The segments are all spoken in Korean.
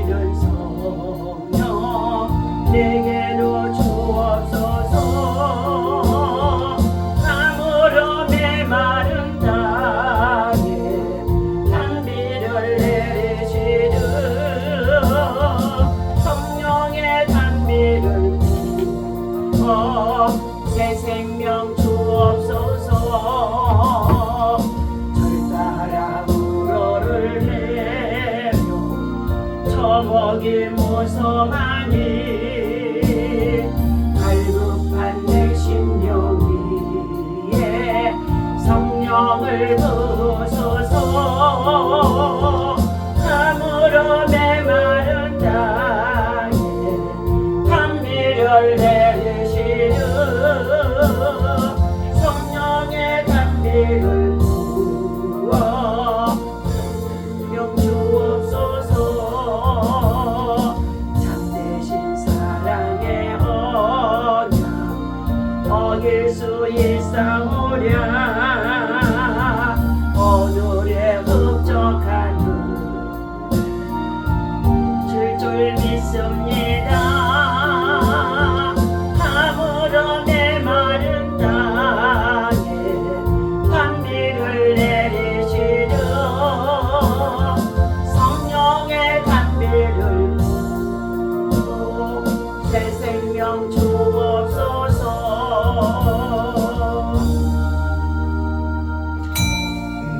넘치는 성령 내게로 주옵소서. 참으로 메마른 땅에 단비를 내리시듯 성령의 단비를 부어 새 생명 주옵소서. 절 따라 우러를 내며 처먹이 무성하니 갈급한 내 심령 위에 성령을 부으소서. 참으로 메마른 땅에 단비를 내리시듯 성령의 단비를 부어 생명 주옵소서. 참되신 사랑의 언약 어길 수 있사오랴. 오늘의 흡족한 줄 믿습니다. 참으로 메마른 땅에 단비를 내리시듯 성령의 단비를 부어 새 생명 주옵소서.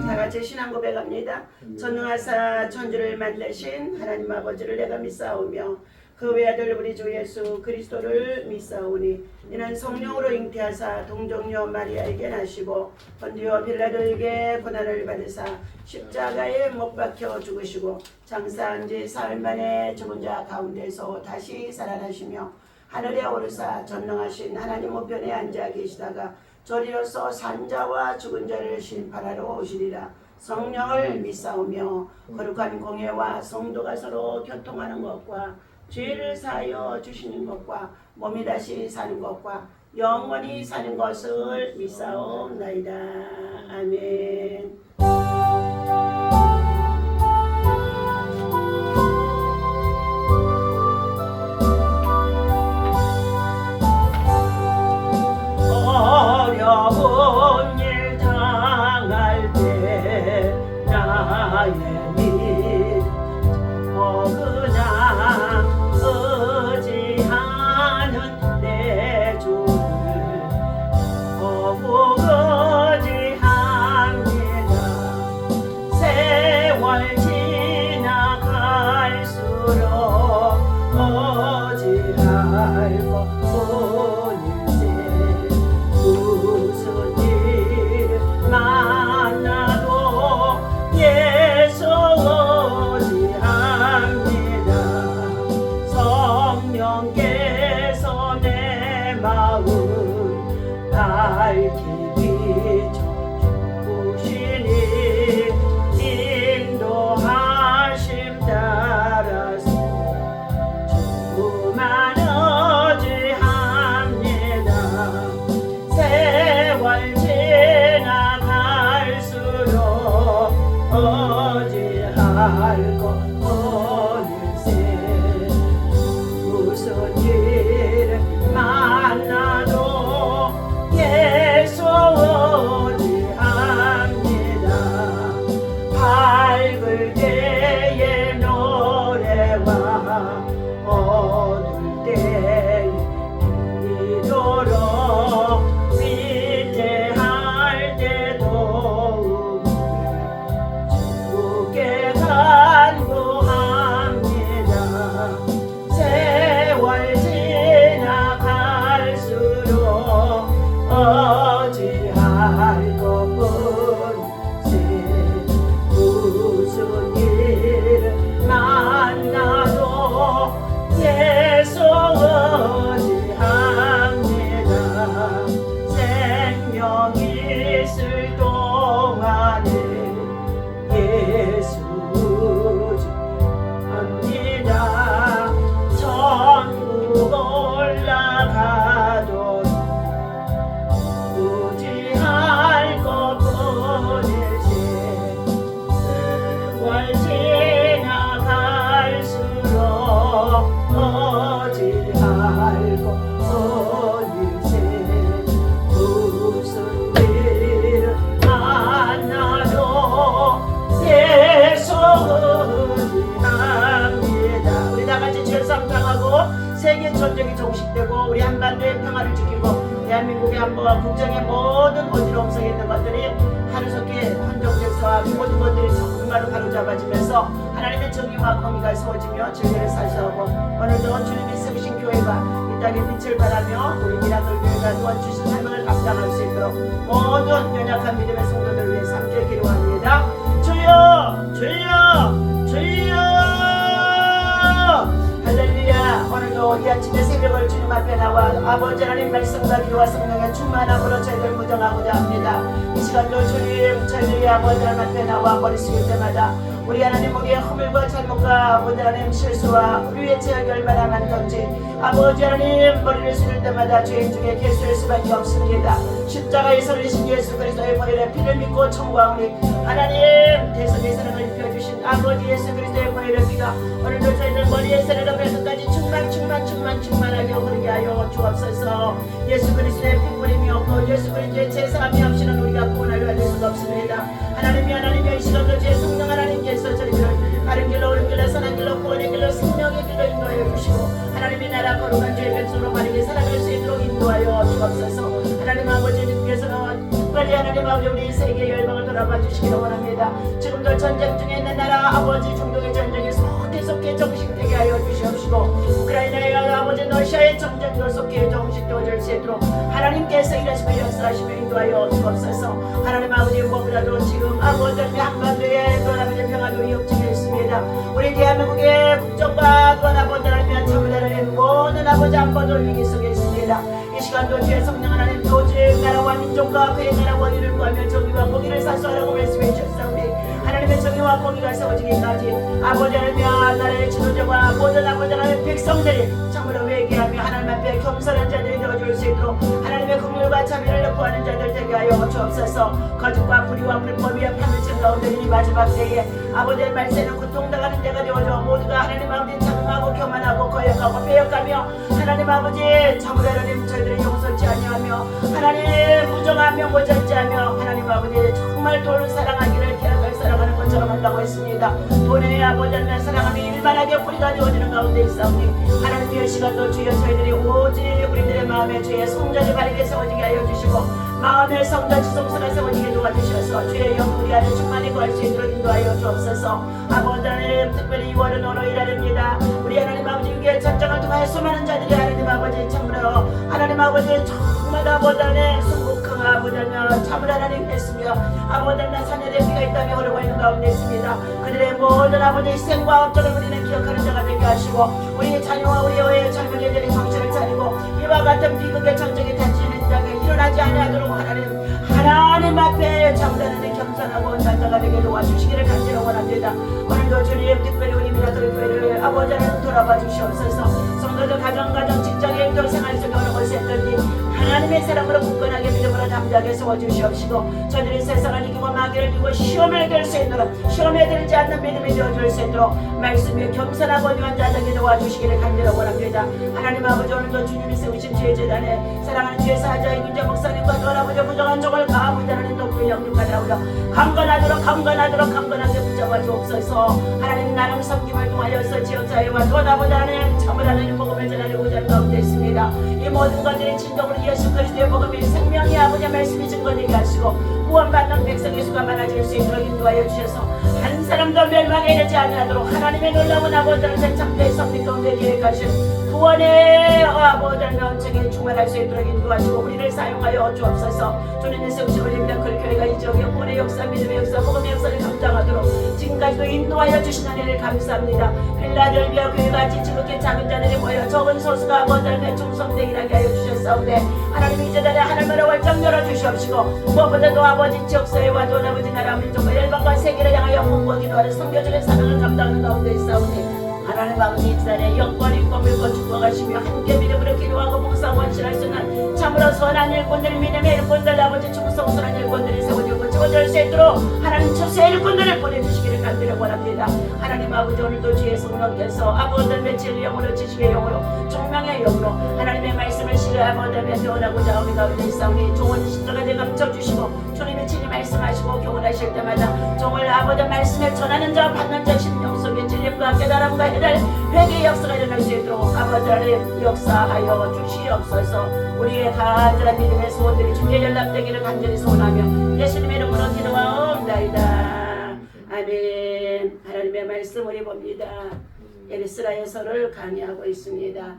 다 같이 신앙 고백합니다. 전능하사 천주를 만드신 하나님 아버지를 내가 믿사오며 그 외아들 우리 주 예수 그리스도를 믿사오니 이는 성령으로 잉태하사 동정녀 마리아에게 나시고 본디오 빌라도에게 고난을 받으사 십자가에 못 박혀 죽으시고 장사한 지 사흘 만에 죽은 자 가운데서 다시 살아나시며 하늘에 오르사 전능하신 하나님 우편에 앉아 계시다가 저리로서 산자와 죽은 자를 심판하러 오시리라. 성령을 믿사오며 거룩한 공예와 성도가 서로 교통하는 것과 죄를 사하여 주시는 것과 몸이 다시 사는 것과 영원히 사는 것을 믿사옵나이다. 아멘. 어려운 일 당할 때 나의 믿음 그냥 의지하는 내 주를 더욱 의지합니다. 세월 지나갈수록 의지할 것뿐일세. 무슨 일 만나도 예수 의지합니다. 성령께서 내 마음 밝히 비춰주시니 인도하심 따라서 주만 의지합니다. 세월 지나갈수록 의지할 것뿐일세. 무슨 일 만나도 예수 의지합니다. 밝을 때의 노래와 어두울 때의 기도로 위태할 때 도움을 주께 간구합니다. 세월 지나갈수록 의지할 것뿐이지. 무슨 일 만나도 위안부와 국정의 모든 어지러움 속에 있는 것들이 하루속히 헌정질서와 모든 것들이 정말로 바로잡아지면서 하나님의 정의와 공의가 세워지며 진리를 살수하고 오늘도 주님이 세우신 교회가 이 땅에 빛을 발하며 우리 미라클 교회가 도와주신 사명을 감당할 수 있도록 모든 연약한 믿음의 성도들을 위해 함께 기도합니다. 주여 주여 주여 할렐루야. 오늘도 이 아침의 새벽을 주님 앞에 나와 아버지 하나님 말씀과 기도와 성령의 충만함으로 저희들 무정하고자 합니다. 이 시간도 주님 저희들이 아버지 하나님 앞에 나와 머리 숙일 때마다 우리 하나님 우리의 허물과 잘못과 아버지 하나님 실수와 우리의 죄악이 얼마나 많던지 아버지 하나님 머리를 숙일 때마다 죄인 중에 개수일 수밖에 없습니다. 십자가에 설리신 예수 그리스도의 보혈의 피를 믿고 청구하오니 하나님 대선의 사랑을 입혀주신 아버지 예수 그리스도의 보혈의 피가 오늘도 저희들 머리에서부터 발끝까지 충만하게 흐르게 하여 주옵소서. 예수 그리스도의 피뿌림이 없고 예수 그리스도의 제사함이 없이는 우리가 구원을 받을 수가 없습니다. 하나님이 이 시간도 제 성령 하나님께서 저희들을 바른 길로 옳은 길로 선한 길로 구원의 길로 생명의 길로 인도하여 주시고 하나님의 나라 거룩한 죄의 백성으로 바르게 살아갈 수 있도록 인도하여 주옵소서. 하나님 아버지님께서는 특별히 하나님 아버지 우리 세계 열방을 돌아봐 주시기를 원합니다. 지금도 전쟁 중에 있는 나라 아버지 중동의 전쟁이 속히 정식되게 하여 주시옵시고 우크라이나의 아버지 러시아의 전쟁도 속히 정식되어질 수 있도록 하나님께서 일하시며 역사하시며 인도하여 주옵소서. 하나님 아버지 무엇보다도 지금 아버지 한반도에 또 아버지 평화도 위협중에 있습니다. 우리 대한민국의 국정과 또 아버지 하나님 참으라는 모든 아버지 한반도 위기 속에 있습니다. 이 시간도 주의 성령 하나님 오직 나라와 민족과 그의 나라 원인을 구하며 정의와 공의를 사수하라고 말씀해 주셨사오니 하나님의 정의와 공의가 세워지기까지 아버지 하나님과 나라의 지도자와 모든 아버지 하나님의 백성들이 참으로 회개하며 하나님 앞에 겸손한 자들이 되어줄 수 있도록 하나님의 긍휼과 자비를 구하는 자들 되게 하여 주옵소서. 거짓과 불의와 불법이와 파멸침 가운데 이 마지막 때에 아버지의 말세는 고통당하는 자가 되어져 모두가 하나님 아버지 자긍하고 교만하고 거역하고 배역하며 하나님 아버지 참으로 하나님 저희들을 용서치 아니하며 하나님 무정하며 모자지 하며 하나님 아버지 정말 돈을 사랑하기를 계약을 사랑하는 것처럼 한다고 했습니다. 돈의 아버지 하나님 사랑하며 일만하게 뿌리가 되어지는 가운데 있사오니 하나님의 시간도 주여 저희들이 오직 우리들의 마음에 주의 성전이 바르게 세워지게 하여 주시고 마음의 성전 지성소가 세워지게 도와주셔서 주의 영 우리 안에 충만히 구할 수 있도록 인도하여 주옵소서. 아버지 하나님 특별히 2월은 언어일날입니다. 우리 하나님 아버지 유기의 전쟁을 통하여 수많은 자들이 하나님 아버지 참으로 하나님 아버지 정말 아버지 하나님 순국한 아버지 하나님 참으로 하나님 했으며 아버지 하나님 산열의 피가 이 땅에 흐르고 있는 가운데 있습니다. 그들의 모든 아버지 희생과 업적을 우리는 기억하는 자가 되게 하시고 우리 자녀와 우리 어의 젊은 애들이 정신을 차리고 이와 같은 비극의 전쟁이 다치는 땅에 일어나지 아니하도록 하나님 앞에 참다는 겸손하고 온전자가 되게 도와주시기를 간절히 원합니다. 오늘도 주님 특별히 우리 미라클 교회를 아버지 하나님 돌아봐 주시옵소서. 성도들 가정 직장에 또 생활 속에 어느 곳에 있든지 하나님의 사랑으로 굳건하게 믿음으로 담대하게 세워주시옵시고 저들이 세상을 이기고 마귀를 이기고 시험을 이길 수 있도록 시험에 들지 않는 믿음이 되어줄 수 있도록 말씀에 겸손하고 온유한 자들에게 도와주시기를 간절히 원합니다. 하나님 아버지 오늘도 주님이 세우신 주의 재단에 사랑하는 주의 사자 이근자 목사님과 또 아버지 부정한 종을 가하고자 하는 독부의 영육가라우라 강건하게 붙잡아 주옵소서. 하나님 나름 섬김을 통하여서 지역사회와 또 아버지 하나님 참을 하나님 복음을 전하려고자 하는 가운데 있습니다. 이 모든 것들이 진정으로 예수 그리스도의 복음이 생명이 아버지의 말씀이 증거되게 하시고 구원받는 백성의 수가 많아질 수 있도록 인도하여 주셔서 한 사람도 멸망에 이르지 아니하도록 하나님의 놀라운 아버지 하나님 참된 성리 가운데 계획하신 구원의 아버지 하나님 원칙에 충만할 수 있도록 인도하시고 우리를 사용하여 주옵소서. 주님의 세우신 우리 미라클 교회가 이 지역의 구원의 역사 믿음의 역사 복음의 역사를 감당하도록 지금까지도 인도하여 주신 은혜를 감사합니다. 필라델비아 교회가 지치게 작은 자들이 모여 적은 소수가 아버지 하나님의 충성되게 하여 주셨사오니 하나님 이 재단에 하늘문을 활짝 열어주시옵시고 무엇보다도 아버지 지역사회와 또 아버지 나라 민족과 열방과 세계를 향하여 홍보 기도하는 선교적인 사명을 감당하는 가운데 있사오니 하나님 아버지 이 자리에 영권이 꿈을고 축복하시며 함께 믿음으로 기도하고 봉사하고 헌신할 수 있는 참으로 선한 일꾼들 믿음의 일꾼들 아버지 충성스러운 일꾼들이 세워지고 채워질 수 있도록 하나님 초세 일꾼들을 보내주시기를 간절히 원합니다. 하나님 아버지 오늘도 주의 성령께서 아버지의 진리 영으로 지식의 영으로 종명의 영으로 하나님의 말씀을 실어 아버지의 교훈하고자 하오니 가운데 있사오니 종은 십자가에 감춰주시고 주님의 친히 말씀하시고 교훈하실 때마다 종을 아버지 말씀을 전하는 자 받는 자 심령 속에 진리 믿음과 깨달음과 해달 회개의 역사가 일어날 수 있도록 아버지 하나님 역사하여 주시옵소서. 우리의 간절한 믿음의 소원들이 주께 연락되기를 간절히 소원하며 예수님의 이름으로 기도하옵나이다. 아멘. 하나님의 말씀 우리 봅니다. 에스라에서를 강의하고 있습니다.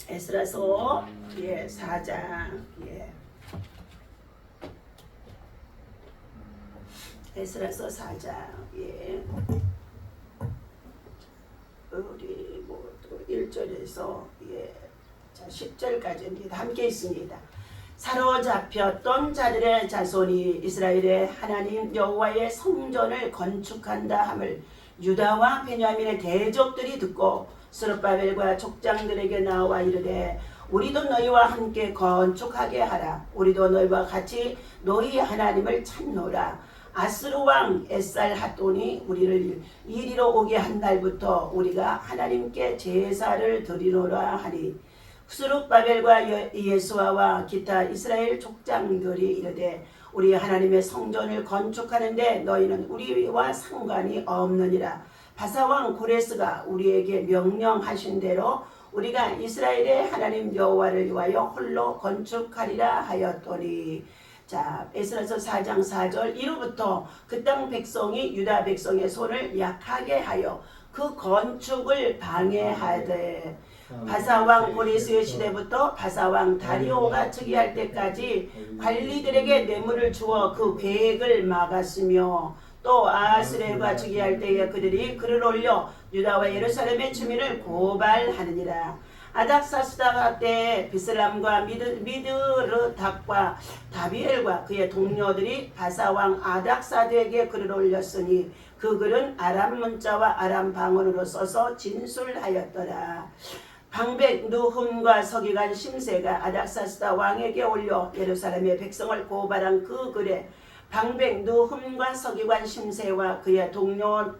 에스라서 4장 에스라서 4장 우리 모두 1절에서 10절까지입니다. 함께 있습니다. 사로잡혔던 자들의 자손이 이스라엘의 하나님 여호와의 성전을 건축한다 함을 유다와 베냐민의 대적들이 듣고 스룹바벨과 족장들에게 나와 이르되 우리도 너희와 함께 건축하게 하라. 우리도 너희와 같이 너희 하나님을 찾노라. 아스루 왕 에살하돈이 우리를 이리로 오게 한 날부터 우리가 하나님께 제사를 드리노라 하니 스룹바벨과 예수아와 기타 이스라엘 족장들이 이르되 우리 하나님의 성전을 건축하는데 너희는 우리와 상관이 없느니라. 바사왕 고레스가 우리에게 명령하신 대로 우리가 이스라엘의 하나님 여호와를 위하여 홀로 건축하리라 하였더니 자, 에스라서 4장 4절 이로부터 그 땅 백성이 유다 백성의 손을 약하게 하여 그 건축을 방해하되 바사왕 고레스의 시대부터 바사왕 다리오가 즉위할 때까지 관리들에게 뇌물을 주어 그 계획을 막았으며 또 아하스레가 즉위할 때에 그들이 글을 올려 유다와 예루살렘의 주민을 고발하느니라. 아닥사스다 때 비슬람과 미드르닥과 다비엘과 그의 동료들이 바사왕 아닥사드에게 글을 올렸으니 그 글은 아람 문자와 아람 방언으로 써서 진술하였더라. 방백 누훔과 서기관 심세가 아닥사스다 왕에게 올려 예루살렘의 백성을 고발한 그 글에 방백 누훔과 서기관 심세와 그의 동료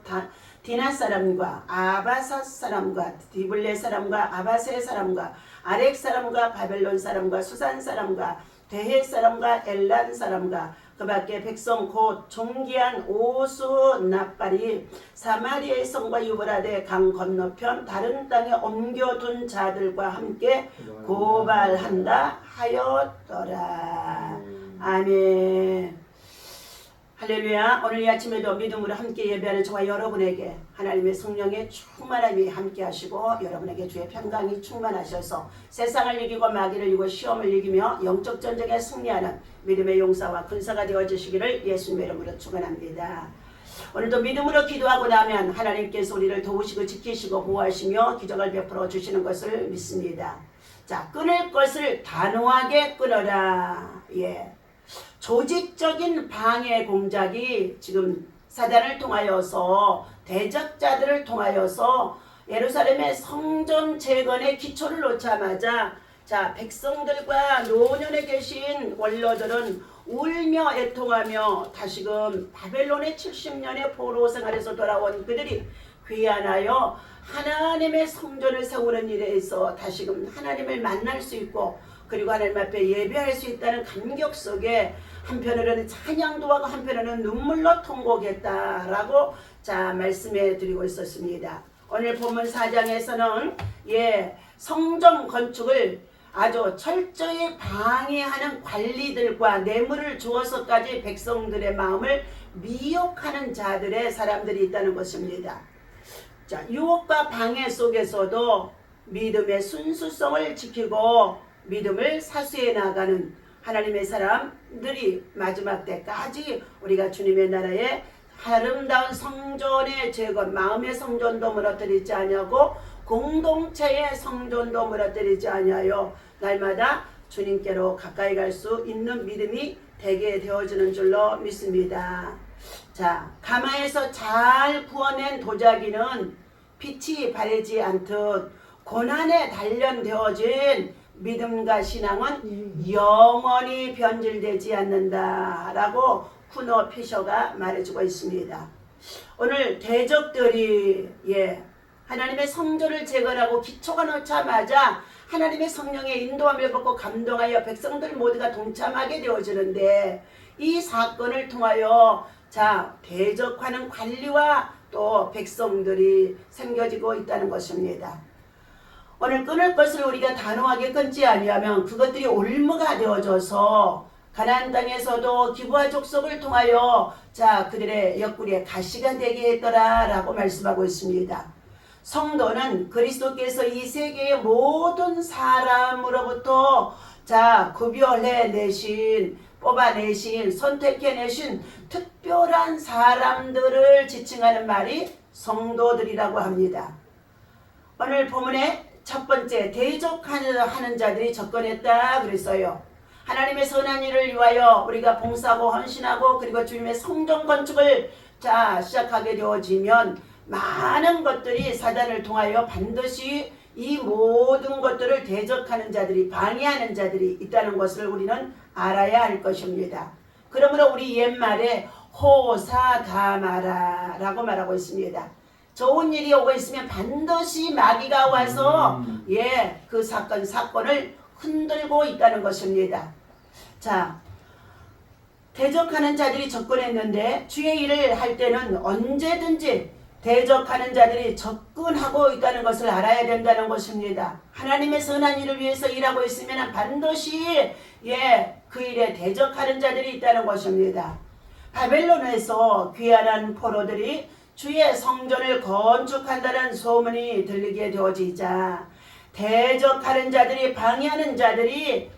디나 사람과 아바사 사람과 디블레 사람과 아바세 사람과 아렉 사람과 바벨론 사람과 수산 사람과 대헷 사람과 엘란 사람과 그 밖에 백성 곧 존귀한 오수 납발이 사마리아의 성과 유브라데 강 건너편 다른 땅에 옮겨둔 자들과 함께 고발한다 하였더라. 아멘. 할렐루야. 오늘 이 아침에도 믿음으로 함께 예배하는 저와 여러분에게 하나님의 성령의 충만함이 함께 하시고 여러분에게 주의 평강이 충만하셔서 세상을 이기고 마귀를 이기고 시험을 이기며 영적 전쟁에 승리하는 믿음의 용사와 군사가 되어주시기를 예수님의 이름으로 축원합니다. 오늘도 믿음으로 기도하고 나면 하나님께서 우리를 도우시고 지키시고 보호하시며 기적을 베풀어 주시는 것을 믿습니다. 자, 끊을 것을 단호하게 끊어라. 조직적인 방해 공작이 지금 사단을 통하여서 대적자들을 통하여서 예루살렘의 성전 재건의 기초를 놓자마자 자, 백성들과 노년에 계신 원로들은 울며 애통하며 다시금 바벨론의 70년의 포로 생활에서 돌아온 그들이 귀환하여 하나님의 성전을 세우는 일에 있어 다시금 하나님을 만날 수 있고 그리고 하나님 앞에 예배할 수 있다는 감격 속에 한편으로는 찬양도 하고 한편으로는 눈물로 통곡했다라고 자 말씀해 드리고 있었습니다. 오늘 본문 4장에서는 성전 건축을 아주 철저히 방해하는 관리들과 뇌물을 주어서까지 백성들의 마음을 미혹하는 자들의 사람들이 있다는 것입니다. 자, 유혹과 방해 속에서도 믿음의 순수성을 지키고 믿음을 사수해 나가는 하나님의 사람들이 마지막 때까지 우리가 주님의 나라에 아름다운 성전의 재건, 마음의 성전도 무너뜨리지 아니하고 공동체의 성전도 무너뜨리지 아니하여 날마다 주님께로 가까이 갈 수 있는 믿음이 되게 되어지는 줄로 믿습니다. 자, 가마에서 잘 구워낸 도자기는 빛이 바래지 않듯 고난에 단련되어진 믿음과 신앙은 영원히 변질되지 않는다라고 쿠노 피셔가 말해주고 있습니다. 오늘 대적들이 하나님의 성전을 재건하고 기초가 놓자마자 하나님의 성령의 인도함을 받고 감동하여 백성들 모두가 동참하게 되어지는데 이 사건을 통하여 자 대적하는 관리와 또 백성들이 생겨지고 있다는 것입니다. 오늘 끊을 것을 우리가 단호하게 끊지 아니하면 그것들이 올무가 되어져서 가나안 땅에서도 기브아 족속을 통하여 그들의 옆구리에 가시가 되게 했더라 라고 말씀하고 있습니다. 성도는 그리스도께서 이 세계의 모든 사람으로부터 구별해내신, 뽑아내신, 선택해내신 특별한 사람들을 지칭하는 말이 성도들이라고 합니다. 오늘 본문의 첫 번째, 대적하는 자들이 접근했다 그랬어요. 하나님의 선한 일을 위하여 우리가 봉사하고 헌신하고 그리고 주님의 성전 건축을 시작하게 되어지면 많은 것들이 사단을 통하여 반드시 이 모든 것들을 대적하는 자들이, 방해하는 자들이 있다는 것을 우리는 알아야 할 것입니다. 그러므로 우리 옛말에 호사다마라 라고 말하고 있습니다. 좋은 일이 오고 있으면 반드시 마귀가 와서 그 사건을 흔들고 있다는 것입니다. 대적하는 자들이 접근했는데 주의 일을 할 때는 언제든지 대적하는 자들이 접근하고 있다는 것을 알아야 된다는 것입니다. 하나님의 선한 일을 위해서 일하고 있으면 반드시 그 일에 대적하는 자들이 있다는 것입니다. 바벨론에서 귀환한 포로들이 주의 성전을 건축한다는 소문이 들리게 되어지자 대적하는 자들이, 방해하는 자들이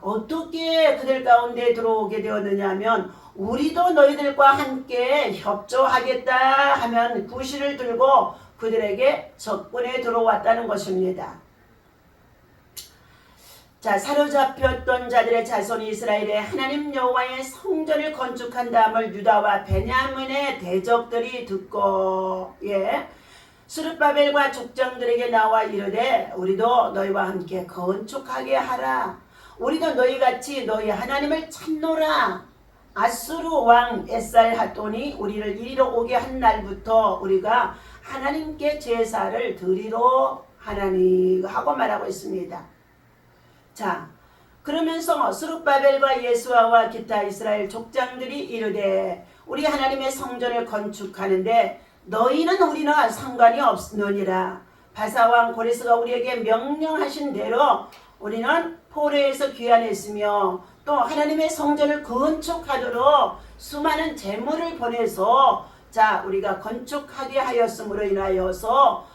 어떻게 그들 가운데 들어오게 되었느냐 하면 우리도 너희들과 함께 협조하겠다 하면 구실을 들고 그들에게 접근해 들어왔다는 것입니다. 사로잡혔던 자들의 자손이 이스라엘의 하나님 여호와의 성전을 건축한 다음을 유다와 베냐민의 대적들이 듣고 스룹바벨과 족장들에게 나와 이르되 우리도 너희와 함께 건축하게 하라. 우리도 너희같이 너희 하나님을 찾노라. 아수르 왕 에살하돈이 우리를 이리로 오게 한 날부터 우리가 하나님께 제사를 드리러 하나니 하고 말하고 있습니다. 그러면서 스룹바벨과 예수아와 기타 이스라엘 족장들이 이르되 우리 하나님의 성전을 건축하는데 너희는 우리나 상관이 없느니라. 바사왕 고레스가 우리에게 명령하신 대로 우리는 포로에서 귀환했으며 또 하나님의 성전을 건축하도록 수많은 재물을 보내서 우리가 건축하게 하였으므로 인하여서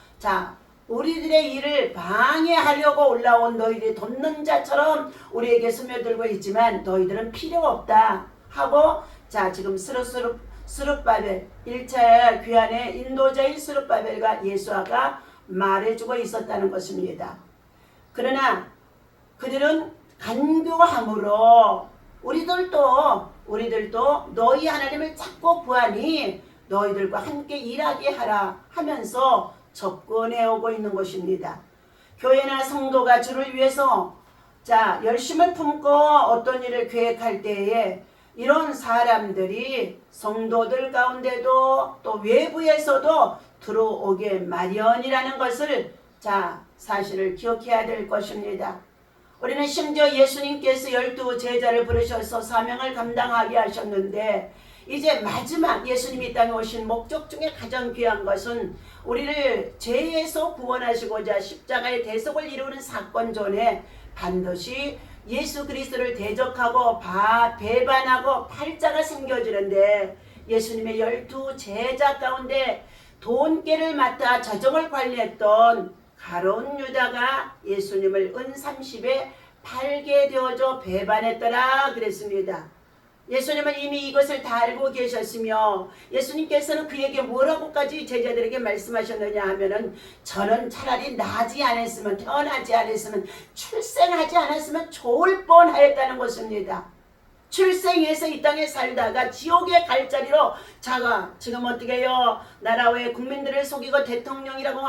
우리들의 일을 방해하려고 올라온 너희들이 돕는 자처럼 우리에게 스며들고 있지만 너희들은 필요 없다 하고 지금 스룹바벨 1차 귀환의 인도자인 스룹바벨과 예수아가 말해주고 있었다는 것입니다. 그러나 그들은 간교함으로 우리들도 너희 하나님을 찾고 구하니 너희들과 함께 일하게 하라 하면서 접근해 오고 있는 것입니다. 교회나 성도가 주를 위해서 열심을 품고 어떤 일을 계획할 때에 이런 사람들이 성도들 가운데도 또 외부에서도 들어오게 마련이라는 것을 사실을 기억해야 될 것입니다. 우리는 심지어 예수님께서 12 제자를 부르셔서 사명을 감당하게 하셨는데 이제 마지막 예수님이 이 땅에 오신 목적 중에 가장 귀한 것은 우리를 죄에서 구원하시고자 십자가의 대속을 이루는 사건 전에 반드시 예수 그리스도를 대적하고 배반하고 팔자가 생겨지는데 예수님의 12 제자 가운데 돈깨를 맡아 저정을 관리했던 가룟 유다가 예수님을 은 30에 팔게 되어져 배반했더라 그랬습니다. 예수님은 이미 이것을 다 알고 계셨으며 예수님께서는 그에게 뭐라고까지 제자들에게 말씀하셨느냐 하면은 저는 차라리 태어나지 않았으면 출생하지 않았으면 좋을 뻔하였다는 것입니다. 출생해서 이 땅에 살다가 지옥에 갈 자리로 지금 어떻게 해요? 나라 외 국민들을 속이고 대통령이라고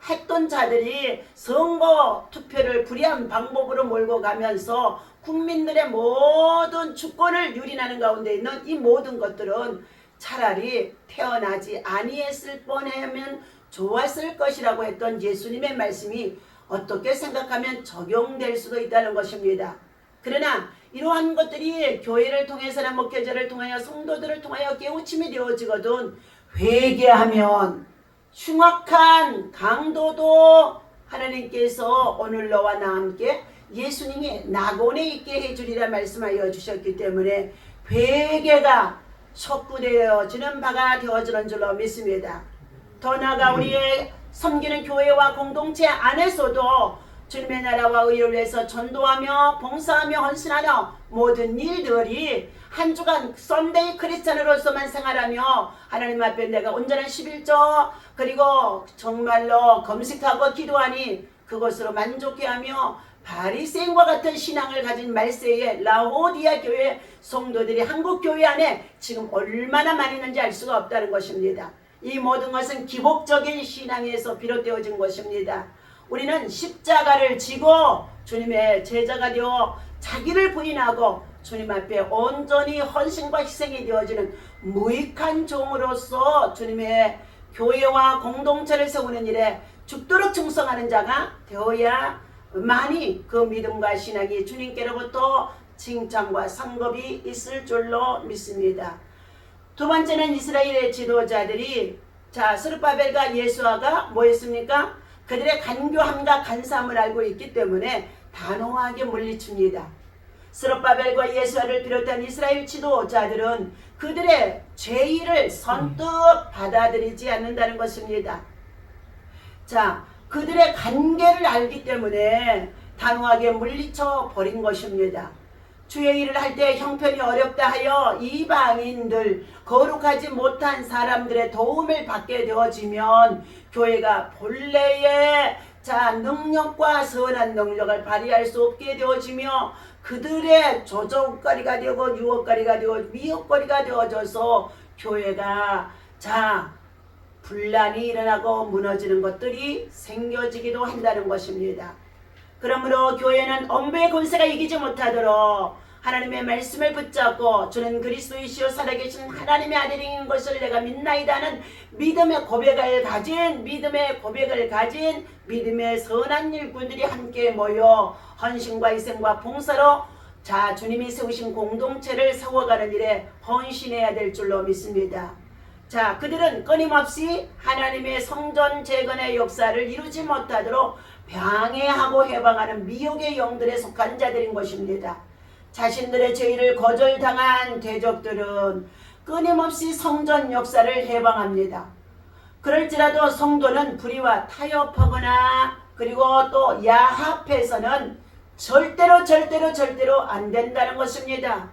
했던 자들이 선거 투표를 불의한 방법으로 몰고 가면서 국민들의 모든 주권을 유린하는 가운데 있는 이 모든 것들은 차라리 태어나지 아니했을 뻔하면 좋았을 것이라고 했던 예수님의 말씀이 어떻게 생각하면 적용될 수도 있다는 것입니다. 그러나 이러한 것들이 교회를 통해서나 목회자를 통하여 성도들을 통하여 깨우침이 되어지거든 회개하면 흉악한 강도도 하나님께서 오늘 너와 나 함께 예수님이 낙원에 있게 해주리라 말씀하여 주셨기 때문에 회개가 촉구되어지는 바가 되어지는 줄로 믿습니다. 더 나아가 우리의 섬기는 교회와 공동체 안에서도 주님의 나라와 의를 위해서 전도하며 봉사하며 헌신하며 모든 일들이 한 주간 썬데이 크리스찬으로서만 생활하며 하나님 앞에 내가 온전한 11조 그리고 정말로 검색하고 기도하니 그것으로 만족해하며 바리새인과 같은 신앙을 가진 말세의 라오디아 교회 성도들이 한국 교회 안에 지금 얼마나 많이 있는지 알 수가 없다는 것입니다. 이 모든 것은 기복적인 신앙에서 비롯되어진 것입니다. 우리는 십자가를 지고 주님의 제자가 되어 자기를 부인하고 주님 앞에 온전히 헌신과 희생이 되어지는 무익한 종으로서 주님의 교회와 공동체를 세우는 일에 죽도록 충성하는 자가 되어야만이 그 믿음과 신앙이 주님께로부터 칭찬과 상급이 있을 줄로 믿습니다. 두 번째는 이스라엘의 지도자들이 스룹바벨과 예수아가 뭐였습니까? 그들의 간교함과 간사함을 알고 있기 때문에 단호하게 물리칩니다. 스룹바벨과 예수아를 비롯한 이스라엘 지도자들은 그들의 죄의를 선뜻 받아들이지 않는다는 것입니다. 그들의 관계를 알기 때문에 단호하게 물리쳐 버린 것입니다. 주의 일을 할 때 형편이 어렵다 하여 이방인들 거룩하지 못한 사람들의 도움을 받게 되어지면 교회가 본래의 능력과 선한 능력을 발휘할 수 없게 되어지며 그들의 조종거리가 되고 유혹거리가 되고 미혹거리가 되어져서 교회가 분란이 일어나고 무너지는 것들이 생겨지기도 한다는 것입니다. 그러므로 교회는 엄부의 권세가 이기지 못하도록 하나님의 말씀을 붙잡고 주는 그리스도이시요 살아계신 하나님의 아들인 것을 내가 믿나이다는 믿음의 고백을 가진 믿음의 선한 일꾼들이 함께 모여 헌신과 희생과 봉사로 주님이 세우신 공동체를 세워가는 일에 헌신해야 될 줄로 믿습니다. 그들은 끊임없이 하나님의 성전 재건의 역사를 이루지 못하도록 방해하고 해방하는 미혹의 영들에 속한 자들인 것입니다. 자신들의 죄를 거절당한 대적들은 끊임없이 성전 역사를 해방합니다. 그럴지라도 성도는 불의와 타협하거나 그리고 또 야합해서는 절대로 안 된다는 것입니다.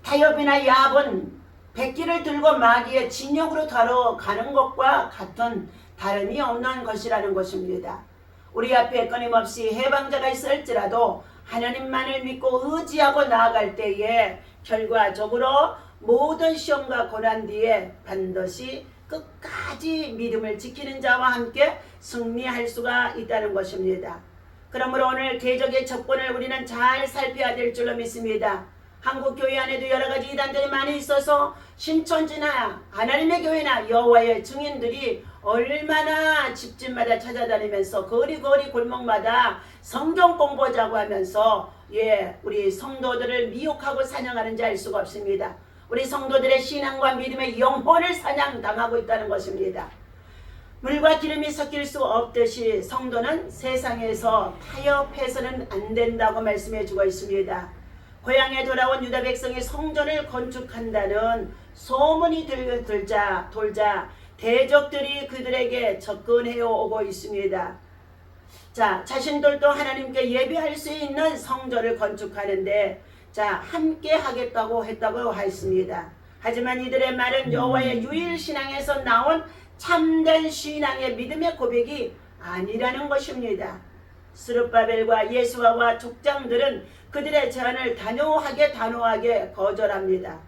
타협이나 야합은 백기를 들고 마귀의 진영으로 다뤄가는 것과 같은 다름이 없는 것이라는 것입니다. 우리 앞에 끊임없이 해방자가 있을지라도 하나님만을 믿고 의지하고 나아갈 때에 결과적으로 모든 시험과 고난 뒤에 반드시 끝까지 믿음을 지키는 자와 함께 승리할 수가 있다는 것입니다. 그러므로 오늘 대적의 접근을 우리는 잘 살펴야 될 줄로 믿습니다. 한국 교회 안에도 여러 가지 이단들이 많이 있어서 신천지나 하나님의 교회나 여호와의 증인들이 얼마나 집집마다 찾아다니면서 거리거리 골목마다 성경 공부하자고 하면서 우리 성도들을 미혹하고 사냥하는지 알 수가 없습니다. 우리 성도들의 신앙과 믿음의 영혼을 사냥당하고 있다는 것입니다. 물과 기름이 섞일 수 없듯이 성도는 세상에서 타협해서는 안 된다고 말씀해 주고 있습니다. 고향에 돌아온 유다 백성이 성전을 건축한다는 소문이 돌자 대적들이 그들에게 접근해 오고 있습니다. 자신들도 하나님께 예배할 수 있는 성전을 건축하는데 함께 하겠다고 했습니다. 하지만 이들의 말은 여호와의 유일 신앙에서 나온 참된 신앙의 믿음의 고백이 아니라는 것입니다. 스룹바벨과 예수아와 족장들은 그들의 제안을 단호하게 거절합니다.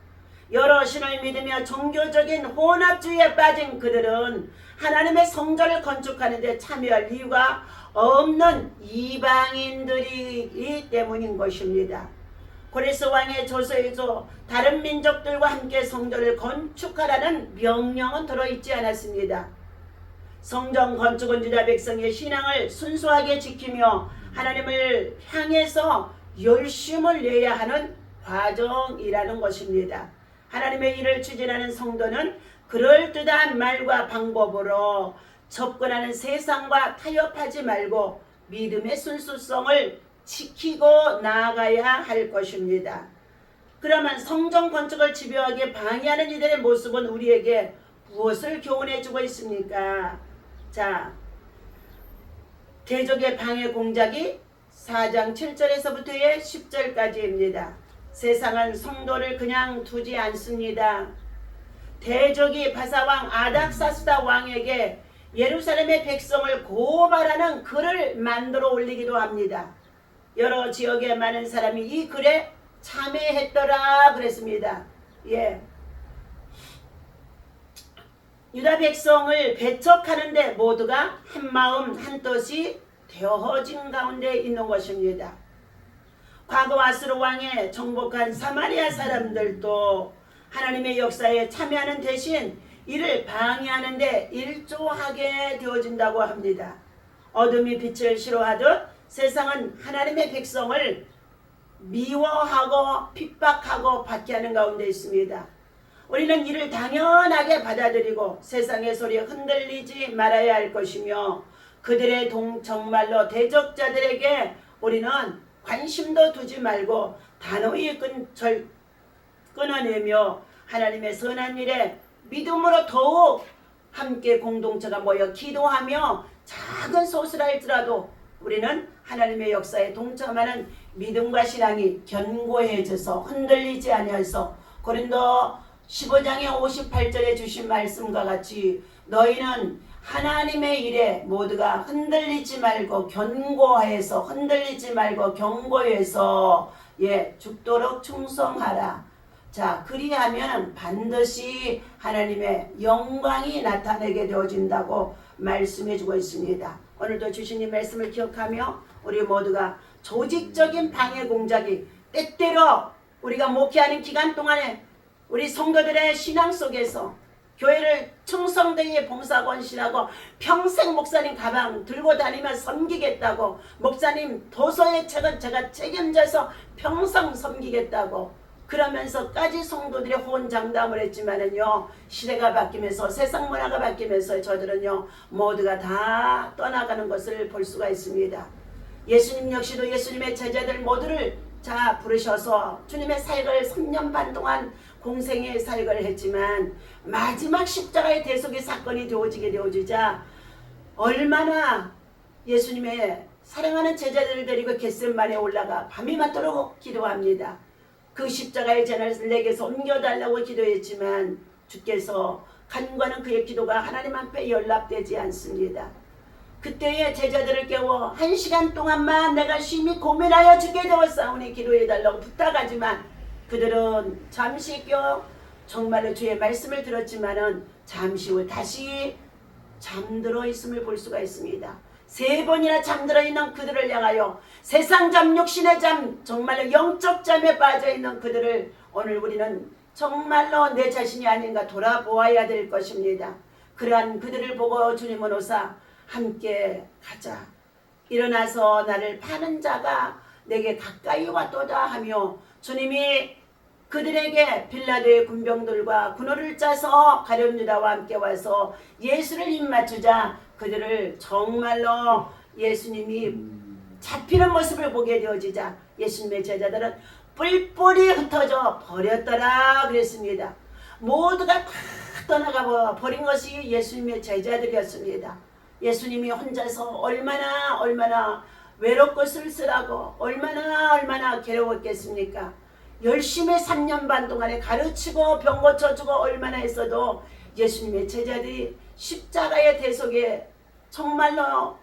여러 신을 믿으며 종교적인 혼합주의에 빠진 그들은 하나님의 성전을 건축하는 데 참여할 이유가 없는 이방인들이기 때문인 것입니다. 고레스 왕의 조서에서 다른 민족들과 함께 성전을 건축하라는 명령은 들어있지 않았습니다. 성전 건축은 유다 백성의 신앙을 순수하게 지키며 하나님을 향해서 열심을 내야 하는 과정이라는 것입니다. 하나님의 일을 추진하는 성도는 그럴듯한 말과 방법으로 접근하는 세상과 타협하지 말고 믿음의 순수성을 지키고 나아가야 할 것입니다. 그러면 성전 건축을 집요하게 방해하는 이들의 모습은 우리에게 무엇을 교훈해 주고 있습니까? 자, 대적의 방해 공작이 4장 7절에서부터의 10절까지입니다. 세상은 성도를 그냥 두지 않습니다. 대적이 바사왕 아닥사스다 왕에게 예루살렘의 백성을 고발하는 글을 만들어 올리기도 합니다. 여러 지역의 많은 사람이 이 글에 참여했더라 그랬습니다. 예. 유다 백성을 배척하는데 모두가 한마음 한뜻이 되어진 가운데 있는 것입니다. 과거 아수르 왕에 정복한 사마리아 사람들도 하나님의 역사에 참여하는 대신 이를 방해하는 데 일조하게 되어진다고 합니다. 어둠이 빛을 싫어하듯 세상은 하나님의 백성을 미워하고 핍박하고 박해하는 가운데 있습니다. 우리는 이를 당연하게 받아들이고 세상의 소리에 흔들리지 말아야 할 것이며 그들의 정말로 대적자들에게 우리는 관심도 두지 말고 단호히 끊어내며 하나님의 선한 일에 믿음으로 더욱 함께 공동체가 모여 기도하며 작은 소수랄지라도 우리는 하나님의 역사에 동참하는 믿음과 신앙이 견고해져서 흔들리지 아니하여서 고린도 15장의 58절에 주신 말씀과 같이 너희는 하나님의 일에 모두가 흔들리지 말고 견고해서 흔들리지 말고 견고해서 죽도록 충성하라. 자, 그리하면 반드시 하나님의 영광이 나타나게 되어진다고 말씀해주고 있습니다. 오늘도 주시는 말씀을 기억하며 우리 모두가 조직적인 방해 공작이 때때로 우리가 목회하는 기간 동안에 우리 성도들의 신앙 속에서 교회를 충성되게 봉사권실하고 평생 목사님 가방 들고 다니며 섬기겠다고 목사님 도서의 책은 제가 책임져서 평생 섬기겠다고 그러면서까지 성도들이 호언장담을 했지만은요 시대가 바뀌면서 세상 문화가 바뀌면서 저들은요 모두가 다 떠나가는 것을 볼 수가 있습니다. 예수님 역시도 예수님의 제자들 모두를 부르셔서 주님의 사역을 3년 반 동안 공생의 사역을 했지만 마지막 십자가의 대속의 사건이 되어지자 얼마나 예수님의 사랑하는 제자들을 데리고 겟세마네에 올라가 밤이 맞도록 기도합니다. 그 십자가의 재난을 내게서 옮겨달라고 기도했지만 주께서 간과는 그의 기도가 하나님 앞에 연락되지 않습니다. 그때의 제자들을 깨워 1시간 동안만 내가 심히 고민하여 주게 되었사오니 기도해달라고 부탁하지만 그들은 잠시 껴 정말로 주의 말씀을 들었지만은 잠시 후 다시 잠들어 있음을 볼 수가 있습니다. 3번이나 잠들어 있는 그들을 향하여 세상 잠, 육신의 잠, 정말로 영적 잠에 빠져 있는 그들을 오늘 우리는 정말로 내 자신이 아닌가 돌아보아야 될 것입니다. 그러한 그들을 보고 주님은 오사 함께 가자. 일어나서 나를 파는 자가 내게 가까이 왔도다 하며 주님이 그들에게 빌라도의 군병들과 군호를 짜서 가룟 유다와 함께 와서 예수를 입맞추자 그들을 정말로 예수님이 잡히는 모습을 보게 되어지자 예수님의 제자들은 뿔뿔이 흩어져 버렸더라 그랬습니다. 모두가 다 떠나가 버린 것이 예수님의 제자들이었습니다. 예수님이 혼자서 얼마나 외롭고 쓸쓸하고 얼마나 괴로웠겠습니까? 열심히 3년 반 동안에 가르치고 병 고쳐주고 얼마나 했어도 예수님의 제자들이 십자가의 대속에 정말로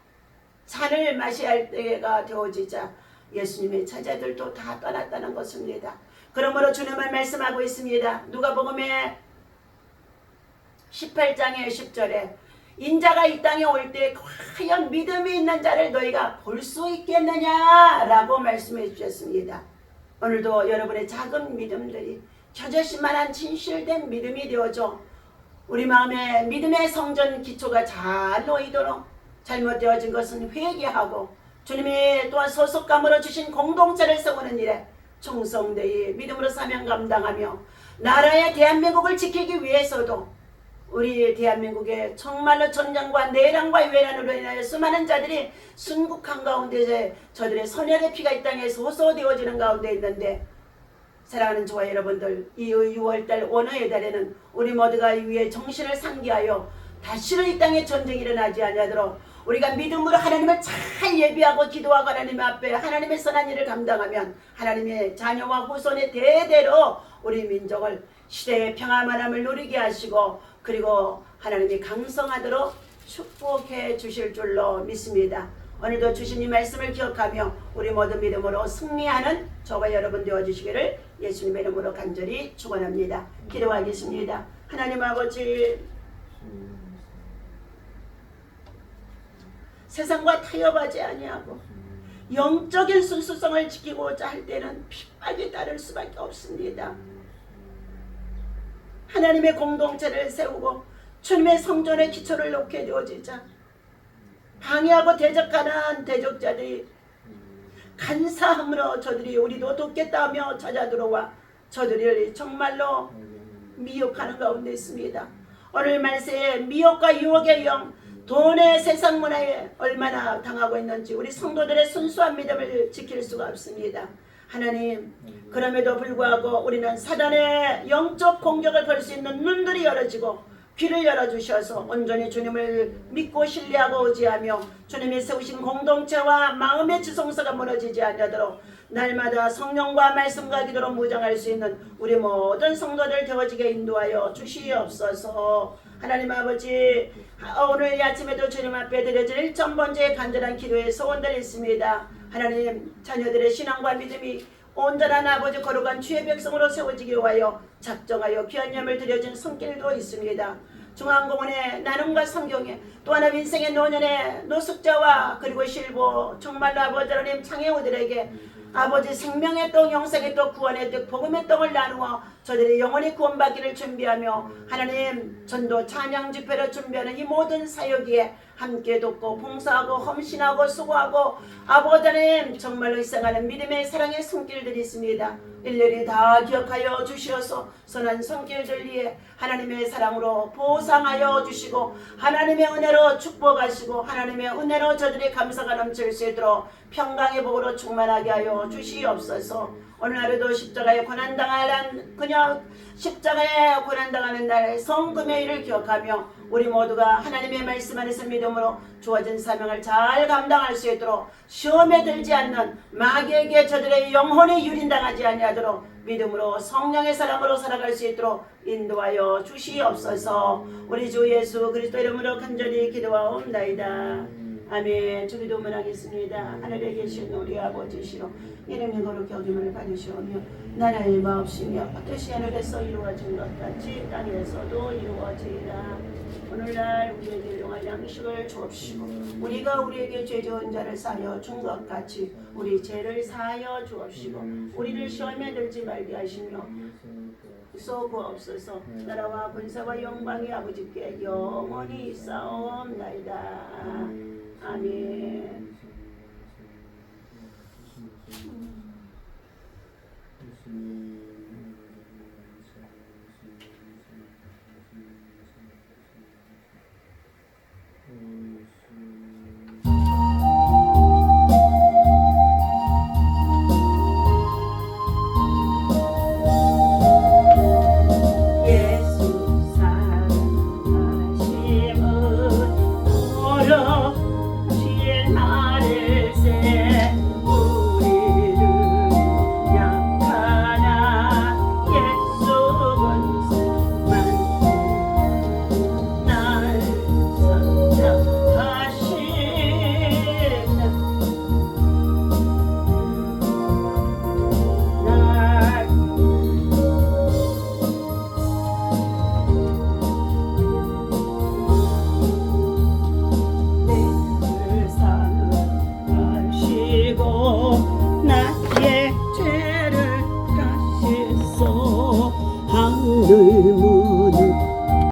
잔을 마셔야 할 때가 되어지자 예수님의 제자들도 다 떠났다는 것입니다. 그러므로 주님은 말씀하고 있습니다. 누가복음의 18장의 10절에 인자가 이 땅에 올 때 과연 믿음이 있는 자를 너희가 볼 수 있겠느냐라고 말씀해 주셨습니다. 오늘도 여러분의 작은 믿음들이 겨자씨만한 진실된 믿음이 되어져 우리 마음에 믿음의 성전 기초가 잘 놓이도록 잘못되어진 것은 회개하고 주님이 또한 소속감으로 주신 공동체를 세우는 일에 충성되이 믿음으로 사명 감당하며 나라의 대한민국을 지키기 위해서도 우리 대한민국에 정말로 전쟁과 내란과 외란으로 인하여 수많은 자들이 순국한 가운데 저들의 선열의 피가 이 땅에서 호소되어지는 가운데 있는데, 사랑하는 저와 여러분들, 이 6월달 원어의 달에는 우리 모두가 이 위에 정신을 상기하여 다시는 이 땅에 전쟁이 일어나지 아니하도록 우리가 믿음으로 하나님을 잘 예비하고 기도하고 하나님 앞에 하나님의 선한 일을 감당하면 하나님의 자녀와 후손의 대대로 우리 민족을 시대의 평화만함을 누리게 하시고, 그리고 하나님이 강성하도록 축복해 주실 줄로 믿습니다. 오늘도 주신 이 말씀을 기억하며 우리 모두 믿음으로 승리하는 저와 여러분 되어주시기를 예수님의 이름으로 간절히 축원합니다. 기도하겠습니다. 하나님 아버지, 세상과 타협하지 아니하고 영적인 순수성을 지키고자 할 때는 핍박이 따를 수밖에 없습니다. 하나님의 공동체를 세우고 주님의 성전의 기초를 놓게 되어지자 방해하고 대적하는 대적자들이 간사함으로 저들이 우리도 돕겠다 하며 찾아 들어와 저들을 정말로 미혹하는 가운데 있습니다. 오늘 말세에 미혹과 유혹의 영, 돈의 세상 문화에 얼마나 당하고 있는지 우리 성도들의 순수한 믿음을 지킬 수가 없습니다. 하나님, 그럼에도 불구하고 우리는 사단의 영적 공격을 볼 수 있는 눈들이 열어지고 귀를 열어주셔서 온전히 주님을 믿고 신뢰하고 의지하며 주님이 세우신 공동체와 마음의 지성소가 무너지지 않도록 날마다 성령과 말씀과 기도로 무장할 수 있는 우리 모든 성도들 되어지게 인도하여 주시옵소서. 하나님 아버지, 오늘 이 아침에도 주님 앞에 드려질 1,000번째의 간절한 기도의 소원들이 있습니다. 하나님, 자녀들의 신앙과 믿음이 온전한 아버지 거룩한 주의 백성으로 세워지기 위하여 작정하여 귀한 예물 드려진 손길도 있습니다. 중앙공원의 나눔과 성경에 또 하나 인생의 노년의 노숙자와 그리고 실보 정말로 아버지 하나님 창의우들에게 아버지 생명의 떡, 영생의 떡, 구원의 떡, 복음의 떡을 나누어 저들이 영원히 구원받기를 준비하며 하나님 전도 찬양 집회를 준비하는 이 모든 사역에 함께 돕고 봉사하고 헌신하고 수고하고 아버지 하나님 정말로 희생하는 믿음의 사랑의 손길들이 있습니다. 일일이 다 기억하여 주시어서 선한 손길들 위에 하나님의 사랑으로 보상하여 주시고 하나님의 은혜로 축복하시고 하나님의 은혜로 저들이 감사가 넘칠 수 있도록 평강의 복으로 충만하게 하여 주시옵소서. 오늘 하루도 십자가에 고난당하는 그녀 십자가에 고난당하는 날 성금요일을 기억하며 우리 모두가 하나님의 말씀 안에서 믿음으로 주어진 사명을 잘 감당할 수 있도록 시험에 들지 않는 마귀에게 저들의 영혼이 유린당하지 아니하도록 믿음으로 성령의 사람으로 살아갈 수 있도록 인도하여 주시옵소서. 우리 주 예수 그리스도 이름으로 간절히 기도하옵나이다. 아멘. 주기도 문하겠습니다. 하늘에 계신 우리 아버지시로 이름이 거룩히 여김을 받으시오며 나라의 마옵시며 뜻이 하늘에서 이루어진 것 같이 땅에서도 이루어지리라. 오늘날 우리에게 일용할 양식을 주옵시고 우리가 우리에게 죄 지은 자를 사하여 준 것 같이 우리 죄를 사하여 주옵시고 우리를 시험에 들지 말게 하시며 구하옵소서. 나라와 권세와 영광이 아버지께 영원히 있사옵나이다. 아멘.